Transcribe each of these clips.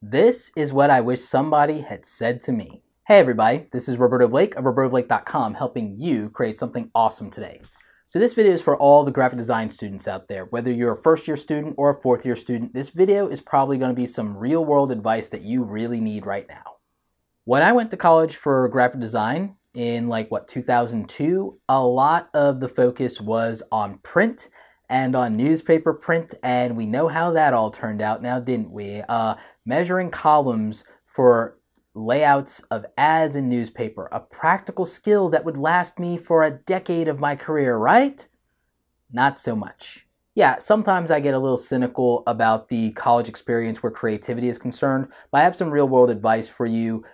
This is what I wish somebody had said to me. Hey everybody, this is Roberto Blake of robertoblake.com, helping you create something awesome today. So this video is for all the graphic design students out there. Whether you're a first year student or a fourth year student, this video is probably going to be some real world advice that you really need right now. When I went to college for graphic design in 2002, a lot of the focus was on print and on newspaper print, and we know how that all turned out now, didn't we? Measuring columns for layouts of ads in newspaper, a practical skill that would last me for a decade of my career, right? Not so much. Yeah, sometimes I get a little cynical about the college experience where creativity is concerned, but I have some real world advice for you.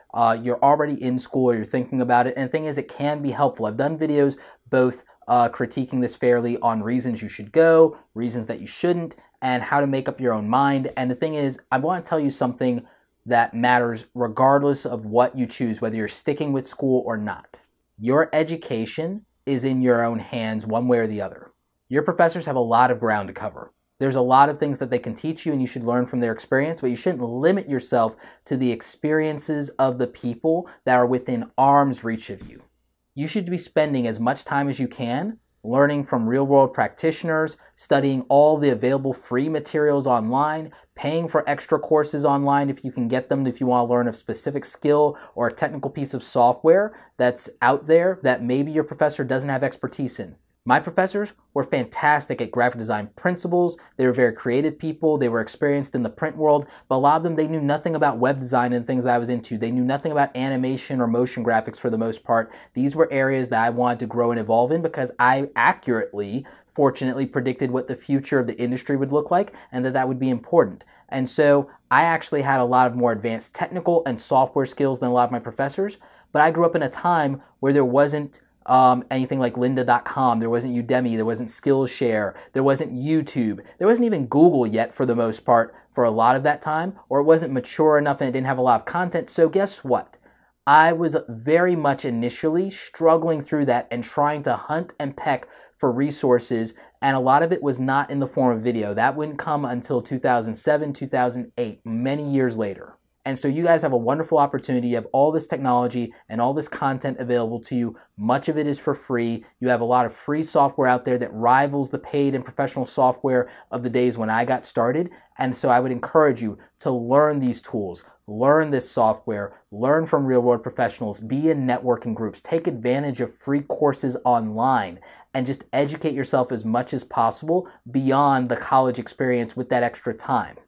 You're already in school or you're thinking about it, and the thing is, it can be helpful. I've done videos both critiquing this fairly on reasons you should go, reasons that you shouldn't, and how to make up your own mind. And the thing is, I want to tell you something that matters regardless of what you choose, whether you're sticking with school or not. Your education is in your own hands one way or the other. Your professors have a lot of ground to cover. There's a lot of things that they can teach you and you should learn from their experience, but you shouldn't limit yourself to the experiences of the people that are within arm's reach of you. You should be spending as much time as you can learning from real-world practitioners, studying all the available free materials online, paying for extra courses online if you can get them, if you want to learn a specific skill or a technical piece of software that's out there that maybe your professor doesn't have expertise in. My professors were fantastic at graphic design principles. They were very creative people. They were experienced in the print world, but a lot of them, they knew nothing about web design and things that I was into. They knew nothing about animation or motion graphics for the most part. These were areas that I wanted to grow and evolve in because I accurately, fortunately, predicted what the future of the industry would look like and that would be important. And so I actually had a lot of more advanced technical and software skills than a lot of my professors, but I grew up in a time where there wasn't anything like lynda.com, there wasn't Udemy, there wasn't Skillshare, there wasn't YouTube, there wasn't even Google yet for the most part for a lot of that time, or it wasn't mature enough and it didn't have a lot of content. So guess what? I was very much initially struggling through that and trying to hunt and peck for resources, and a lot of it was not in the form of video. That wouldn't come until 2007, 2008, many years later. And so you guys have a wonderful opportunity. You have all this technology and all this content available to you. Much of it is for free. You have a lot of free software out there that rivals the paid and professional software of the days when I got started. And so I would encourage you to learn these tools, learn this software, learn from real-world professionals, be in networking groups, take advantage of free courses online, and just educate yourself as much as possible beyond the college experience with that extra time.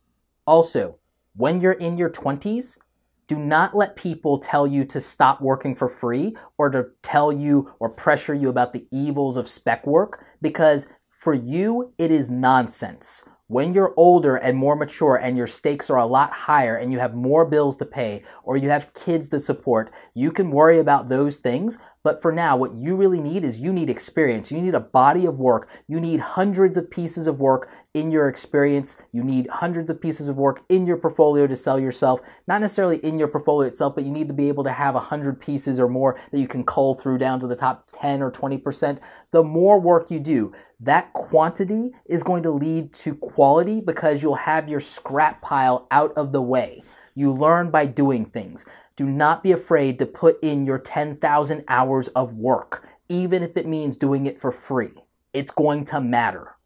Also, when you're in your 20s, do not let people tell you to stop working for free or to tell you or pressure you about the evils of spec work, because for you, it is nonsense. When you're older and more mature and your stakes are a lot higher and you have more bills to pay or you have kids to support, you can worry about those things. But for now, what you really need is you need experience. You need a body of work. You need hundreds of pieces of work in your experience. You need hundreds of pieces of work in your portfolio to sell yourself. Not necessarily in your portfolio itself, but you need to be able to have 100 pieces or more that you can cull through down to the top 10 or 20%. The more work you do, that quantity is going to lead to quality because you'll have your scrap pile out of the way. You learn by doing things. Do not be afraid to put in your 10,000 hours of work, even if it means doing it for free. It's going to matter.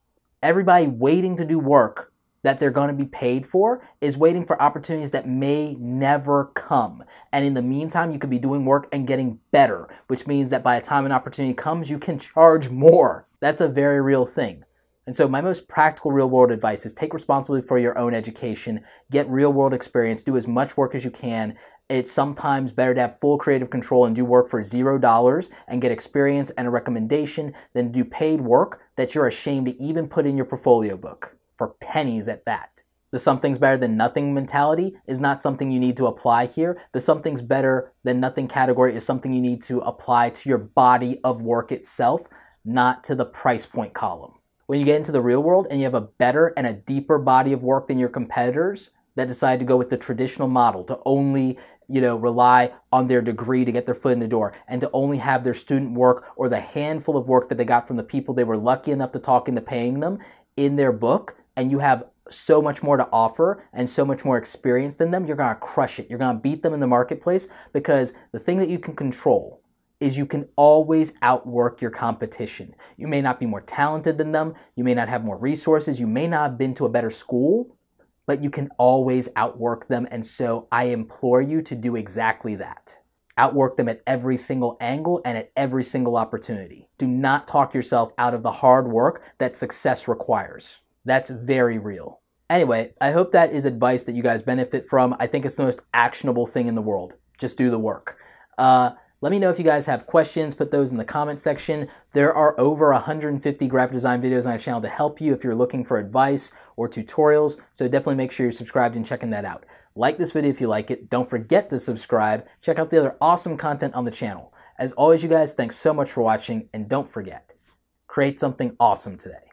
Everybody waiting to do work that they're going to be paid for is waiting for opportunities that may never come. And in the meantime, you could be doing work and getting better, which means that by the time an opportunity comes, you can charge more. That's a very real thing. And so my most practical real-world advice is take responsibility for your own education, get real-world experience, do as much work as you can. It's sometimes better to have full creative control and do work for $0 and get experience and a recommendation than to do paid work that you're ashamed to even put in your portfolio book, for pennies at that. The something's better than nothing mentality is not something you need to apply here. The something's better than nothing category is something you need to apply to your body of work itself, not to the price point column. When you get into the real world and you have a better and a deeper body of work than your competitors that decide to go with the traditional model, to only rely on their degree to get their foot in the door and to only have their student work or the handful of work that they got from the people they were lucky enough to talk into paying them in their book, and you have so much more to offer and so much more experience than them, you're going to crush it. You're going to beat them in the marketplace, because the thing that you can control is you can always outwork your competition. You may not be more talented than them. You may not have more resources. You may not have been to a better school, but you can always outwork them. And so I implore you to do exactly that. Outwork them at every single angle and at every single opportunity. Do not talk yourself out of the hard work that success requires. That's very real. Anyway, I hope that is advice that you guys benefit from. I think it's the most actionable thing in the world. Just do the work. Let me know if you guys have questions. Put those in the comment section. There are over 150 graphic design videos on our channel to help you if you're looking for advice or tutorials. So definitely make sure you're subscribed and checking that out. Like this video if you like it. Don't forget to subscribe. Check out the other awesome content on the channel. As always, you guys, thanks so much for watching. And don't forget, create something awesome today.